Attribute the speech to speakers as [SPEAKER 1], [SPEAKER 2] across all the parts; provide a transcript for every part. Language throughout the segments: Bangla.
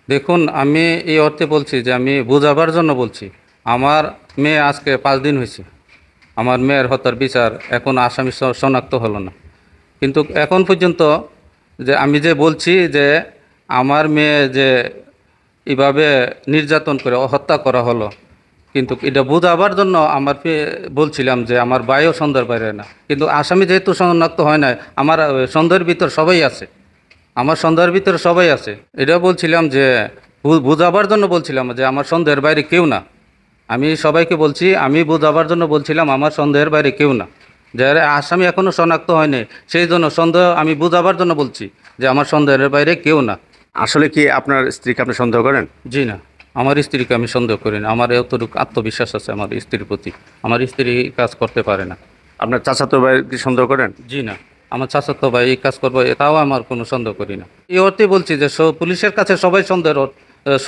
[SPEAKER 1] দেখুন, আমি এই অর্থে বলছি যে আমি বোঝাবার জন্য বলছি। আমার মেয়ে আজকে 5 দিন হয়েছে। আমার মেয়ের হত্যার বিচার এখন আসামি শনাক্ত হলো না। কিন্তু এখন পর্যন্ত যে আমি যে বলছি যে আমার মেয়ে যে এভাবে নির্যাতন করে হত্যা করা হলো, কিন্তু এটা বোঝাবার জন্য বলছিলাম যে আমার ভাইও সন্দেহের বাইরে না, কিন্তু আসামি যেহেতু শনাক্ত হয় না, আমার সন্দেহের ভিতর সবাই আছে। আমার সন্দেহের ভিতরে সবাই আছে। এটা বলছিলাম যে বোঝাবার জন্য বলছিলাম যে আমার সন্দেহের বাইরে কেউ না। আমি সবাইকে বলছি, আমি বোঝাবার জন্য বলছিলাম আমার সন্দেহের বাইরে কেউ না। যারা আসামি এখনও শনাক্ত হয়নি, সেই জন্য সন্দেহ আমি বোঝাবার জন্য বলছি যে আমার সন্দেহের বাইরে কেউ না।
[SPEAKER 2] আসলে কি আপনার স্ত্রীকে আপনি সন্দেহ করেন?
[SPEAKER 1] জি না, আমার স্ত্রীকে আমি সন্দেহ করি না। আমার এতটুকু আত্মবিশ্বাস আছে আমার স্ত্রীর প্রতি। আমার স্ত্রী এই কাজ করতে পারে না।
[SPEAKER 2] আপনার চাচাতো ভাই কি সন্দেহ করেন?
[SPEAKER 1] জি না, আমার চাচাতো ভাই এই কাজ করবো তাও আমার কোনো সন্দেহ করি না। এই অর্থেই বলছি যে পুলিশের কাছে সবাই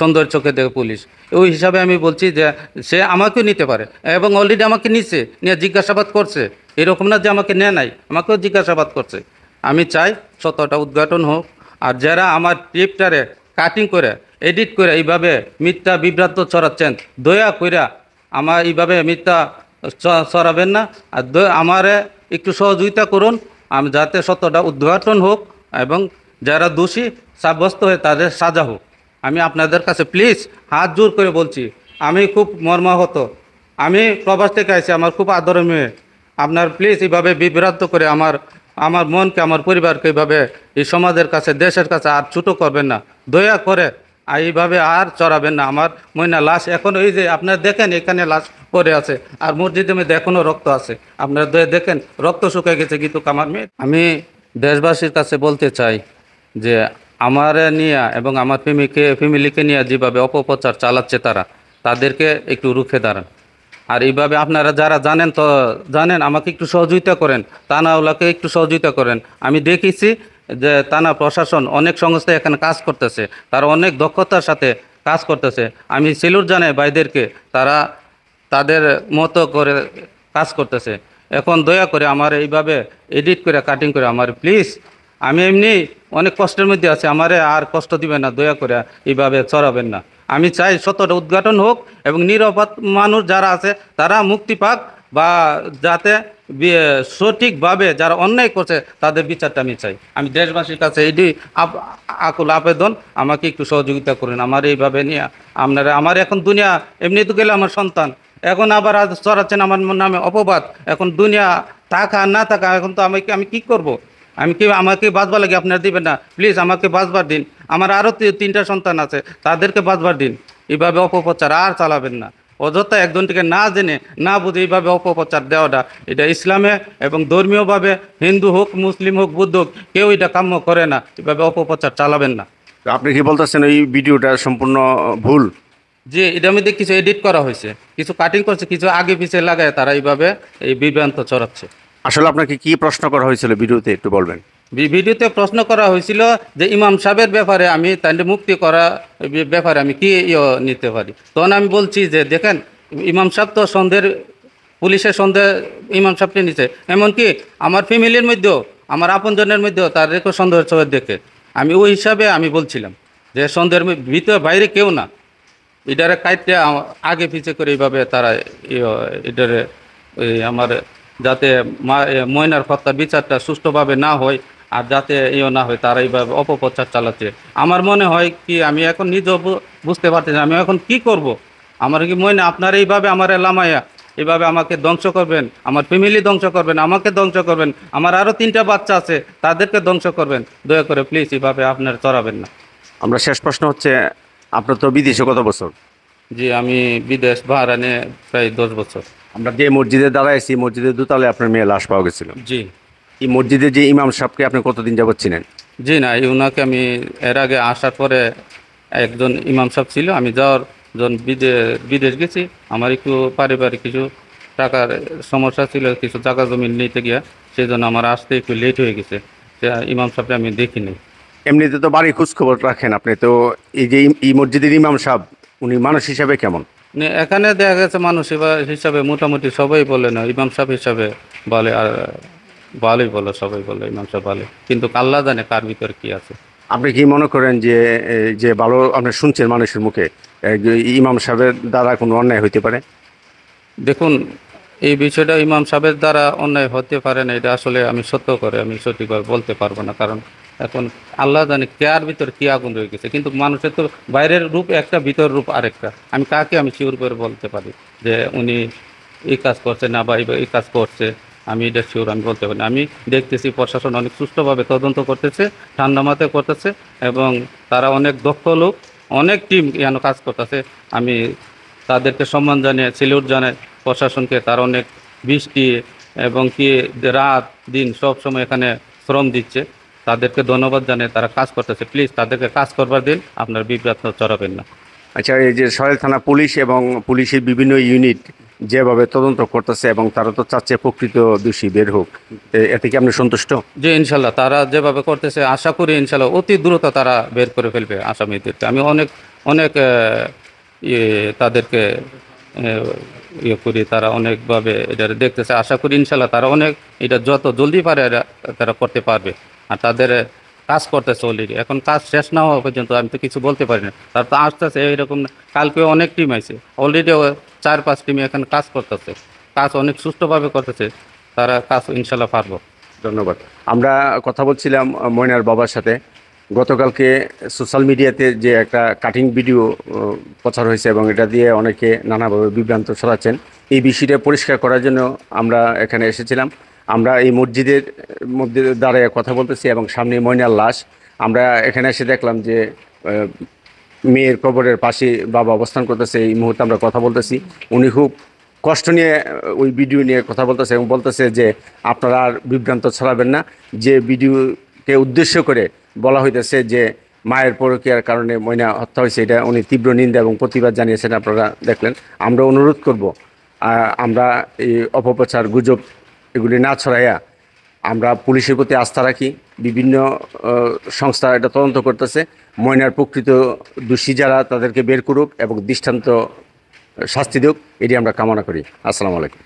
[SPEAKER 1] সন্দেহের চোখে দেখে পুলিশ। ওই হিসাবে আমি বলছি যে সে আমাকেও নিতে পারে, এবং অলরেডি আমাকে নিছে, নিয়ে জিজ্ঞাসাবাদ করছে। এরকম না যে আমাকে নেয় নাই, আমাকেও জিজ্ঞাসাবাদ করছে। আমি চাই সত্যটা উদ্ঘাটন হোক। আর যারা আমার টিপটারে কাটিং করে এডিট করে এইভাবে মিথ্যা বিভ্রান্ত ছড়াচ্ছেন, দয়া কইরা আমার এইভাবে মিথ্যা ছড়াবেন না। আর আমারে একটু সহযোগিতা করুন, আমি যাতে সত্যটা উদ্ঘাটন হোক এবং যারা দোষী সাব্যস্ত হয়ে তাদের সাজা হোক। আমি আপনাদের কাছে প্লিজ হাত জোর করে বলছি। আমি খুব মর্মাহত। আমি প্রবাস থেকে আইছি, আমার খুব আদরের মেয়ে। আপনার প্লিজ এইভাবে বিভ্রান্ত করে আমার আমার মনকে, আমার পরিবারকে এইভাবে এই সমাজের কাছে, দেশের কাছে আর ছোটো করবেন না। দয়া করে আর এইভাবে আর চড়াবেন না। আমার ময়না লাশ এখন ওই যে আপনারা দেখেন এখানে লাশ পড়ে আছে, আর মসজিদে মধ্যে এখনও রক্ত আছে। আপনারা দেখেন রক্ত শুকিয়ে গেছে, কিন্তু আমার মেয়ে। আমি দেশবাসীর কাছে বলতে চাই যে আমার নিয়ে এবং আমার ফ্যামিলিকে নিয়ে যেভাবে অপপ্রচার চালাচ্ছে তারা, তাদেরকে একটু রুখে দাঁড়ান। আর এইভাবে আপনারা যারা জানেন তো জানেন, আমাকে একটু সহযোগিতা করেন, থানাওয়ালাকে একটু সহযোগিতা করেন। আমি দেখেছি যে থানা প্রশাসন অনেক সংস্থা এখানে কাজ করতেছে, তারা অনেক দক্ষতার সাথে কাজ করতেছে। আমি সেলুট জানাই ভাইদেরকে, তারা তাদের মতো করে কাজ করতেছে। এখন দয়া করে আমার এইভাবে এডিট করে কাটিং করে আমার প্লিজ, আমি এমনি অনেক কষ্টের মধ্যে আছি, আমারে আর কষ্ট দিবেন না, দয়া করে এইভাবে চড়াবেন না। আমি চাই সত্যটা উদ্ঘাটন হোক এবং নিরাপদ মানুষ যারা আছে তারা মুক্তি পাক, বা যাতে সঠিকভাবে যারা অন্যায় করছে তাদের বিচারটা আমি চাই। আমি দেশবাসীর কাছে এটি আকুল আবেদন, আমাকে একটু সহযোগিতা করুন আমার এইভাবে নিয়ে। আপনারা আমার এখন দুনিয়া এমনি তো গেলে আমার সন্তান, এখন আবার আজ চড়াচ্ছেন আমার নামে অপবাদ। এখন দুনিয়া থাকা আর না থাকা, এখন তো আমি কি করব? আমি কি আমাকে বাঁচবার লাগে আপনারা দিবেন না? প্লিজ আমাকে বাঁচবার দিন। আমার আরও 3টা সন্তান আছে, তাদেরকে বাঁচবার দিন। এইভাবে অপপ্রচার আর চালাবেন না। অযথা একজনটিকে না জেনে না বুঝে এইভাবে অপপ্রচার দেওয়াটা, এটা ইসলামে এবং ধর্মীয়ভাবে হিন্দু হোক, মুসলিম হোক, বুদ্ধ হোক, কেউ এটা কাম্য করে না। এভাবে অপপ্রচার চালাবেন না।
[SPEAKER 2] তো আপনি কি বলতেছেন এই ভিডিওটা সম্পূর্ণ ভুল?
[SPEAKER 1] যে এটার মধ্যে কিছু এডিট করা হয়েছে, কিছু কাটিং করছে, কিছু আগে পিছিয়ে লাগায় তারা এইভাবে এই বিভ্রান্ত ছড়াচ্ছে।
[SPEAKER 2] আসলে আপনাকে কি প্রশ্ন করা হয়েছিল ভিডিওতে একটু বলবেন?
[SPEAKER 1] ভিডিওতে প্রশ্ন করা হয়েছিল যে ইমাম সাহেবের ব্যাপারে, আমি তাদের মুক্তি করা ব্যাপারে আমি কি নিতে পারি। তখন আমি বলছি যে দেখেন, ইমাম সাহেব তো সন্দেহের, পুলিশের সন্দেহ ইমাম সাহেবকে নিছে। এমনকি আমার ফ্যামিলির মধ্যেও, আমার আপনজনের মধ্যেও তাদেরকে সন্দেহের চোখে দেখে। আমি ওই হিসাবে আমি বলছিলাম যে সন্দেহের ভিতরে বাইরে কেউ না। এটারে কাইটে আগে পিছে করে এইভাবে তারা এটারে আমার যাতে ময়নার হত্যার বিচারটা সুষ্ঠুভাবে না হয়, আর যাতে না হয়, তারা এইভাবে অপপ্রচার চালাচ্ছে। আমার মনে হয় কি, আমি এখন নিজেও বুঝতে পারতেছি না আমি এখন কি করব। আমার কি মনে আপনারা এইভাবে আমার লামাইয়া এইভাবে আমাকে ধ্বংস করবেন, আমার ফ্যামিলি ধ্বংস করবেন, আমাকে ধ্বংস করবেন, আমার আরও 3টা বাচ্চা আছে তাদেরকে ধ্বংস করবেন। দয়া করে প্লিজ এইভাবে আপনারা চড়াবেন না।
[SPEAKER 2] আমরা শেষ প্রশ্ন হচ্ছে, আপনার তো বিদেশে কত বছর?
[SPEAKER 1] জি, আমি বিদেশ ভাড়া নিয়ে প্রায় 10 বছর।
[SPEAKER 2] আমরা যে মসজিদে দাঁড়াইছি, মসজিদের দোতলায় আপনার মেয়ে লাশ পাওয়া গেছিল।
[SPEAKER 1] জি।
[SPEAKER 2] এই মসজিদে যে ইমাম সাহেবকে আপনি কতদিন যাবত চিনেন?
[SPEAKER 1] জি না, ওনাকে আমি এর আগে আসার পরে একজন ইমাম সাহেব ছিল, আমি যাওয়ার যখন বিদেশ গেছি, আমার একটু পারিবারিক কিছু টাকার সমস্যা ছিল, কিছু জায়গা জমি নিতে গিয়া, সেই জন্য আমার আসতে একটু লেট হয়ে গেছে। সে ইমাম সাহেবকে আমি দেখিনি।
[SPEAKER 2] এমনিতে তো বাড়ি খোঁজখবর রাখেন আপনি, তো এই যে এই মসজিদের ইমাম সাহেব, উনি মানুষ হিসাবে কেমন?
[SPEAKER 1] এখানে দেখা গেছে মানুষ হিসাবে মোটামুটি সবাই বলে না, ইমাম সাহেব হিসাবে বলে, আর ভালোই বলে, সবাই বলে ইমাম সাহেব ভালো, কিন্তু আল্লাহ জানে কার ভিতর কি আছে।
[SPEAKER 2] আপনি কি মনে করেন যে যে ভালো আপনি শুনছেন মানুষের মুখে যে ইমাম সাহেবের দ্বারা কোনো অন্যায় হইতে পারে?
[SPEAKER 1] দেখুন, এই বিষয়টা ইমাম সাহেবের দ্বারা অন্যায় হতে পারে না, এটা আসলে আমি সত্য করে আমি সঠিকভাবে বলতে পারবো না। কারণ এখন আল্লাহ জানে কেয়ার ভিতর কি আগুন রয়ে গেছে, কিন্তু মানুষের তো বাইরের রূপ একটা, ভিতর রূপ আরেকটা। আমি কাকে আমি শিওর করে বলতে পারি যে উনি এই কাজ করছে না বা এই কাজ করছে, আমি এটা শিওর আমি বলতে পারি না। আমি দেখতেছি প্রশাসন অনেক সুষ্ঠুভাবে তদন্ত করতেছে, ঠান্ডা মাথায় করতেছে, এবং তারা অনেক দক্ষ লোক, অনেক টিম এখানে কাজ করতেছে। আমি তাদেরকে সম্মান জানিয়ে সেলিউট জানাই প্রশাসনকে। তার অনেক বৃষ্টি এবং কি রাত দিন সব সময় এখানে শ্রম দিচ্ছে, তাদেরকে ধন্যবাদ জানিয়ে তারা কাজ করতেছে। প্লিজ তাদেরকে কাজ করবার দিন, আপনার বিভ্রান্ত চড়াবেন না।
[SPEAKER 2] আচ্ছা, এই যে সরাইল থানা পুলিশ এবং পুলিশের বিভিন্ন ইউনিট যেভাবে তদন্ত করতেছে এবং তারা তো চাচ্ছে প্রকৃত দোষী বের হোক, এতে কি আপনি সন্তুষ্ট?
[SPEAKER 1] যে ইনশাল্লাহ তারা যেভাবে করতেছে, আশা করি ইনশাল্লাহ অতি দ্রুত তারা বের করে ফেলবে আসামিদেরকে। আমি অনেক অনেক ইয়ে তাদেরকে ইয়ে করি, তারা অনেকভাবে এটা দেখতেছে। আশা করি ইনশাল্লাহ তারা অনেক এটা যত জলদি পারে তারা করতে পারবে। আর তাদের কাজ করতেছে অলরেডি, এখন কাজ শেষ না হওয়া পর্যন্ত আমি তো কিছু বলতে পারি না। তার তো আসতেছে এরকম না, কালকে অনেক টিম আছে অলরেডি, 4-5 টিম এখানে কাজ করতেছে, কাজ অনেক সুষ্ঠুভাবে করতেছে, তারা কাজ ইনশাল্লাহ পারবো।
[SPEAKER 2] ধন্যবাদ। আমরা কথা বলছিলাম ময়নার বাবার সাথে। গতকালকে সোশ্যাল মিডিয়াতে যে একটা কাটিং ভিডিও প্রচার হয়েছে এবং এটা দিয়ে অনেকে নানাভাবে বিভ্রান্ত ছড়াচ্ছেন, এই বিষয়টা পরিষ্কার করার জন্য আমরা এখানে এসেছিলাম। আমরা এই মসজিদের মধ্যে দাঁড়িয়ে কথা বলতেছি এবং সামনে ময়নার লাশ। আমরা এখানে এসে দেখলাম যে মেয়ের কবরের পাশে বাবা অবস্থান করতেছে। এই মুহূর্তে আমরা কথা বলতেছি, উনি খুব কষ্ট নিয়ে ওই ভিডিও নিয়ে কথা বলতেছে এবং বলতেছে যে আপনারা আর বিভ্রান্ত ছড়াবেন না। যে ভিডিওকে উদ্দেশ্য করে বলা হইতেছে যে মায়ের পরকীয়ার কারণে ময়না হত্যা হয়েছে, এটা উনি তীব্র নিন্দা এবং প্রতিবাদ জানিয়েছেন, আপনারা দেখলেন। আমরা অনুরোধ করব আমরা এই অপপ্রচার গুজব এগুলি না ছড়াইয়া আমরা পুলিশের প্রতি আস্থা রাখি। বিভিন্ন সংস্থা এটা তদন্ত করতেছে, ময়নার প্রকৃত দোষী যারা তাদেরকে বের করুক এবং দৃষ্টান্ত শাস্তি দেওক, এটি আমরা কামনা করি। আসসালামু আলাইকুম।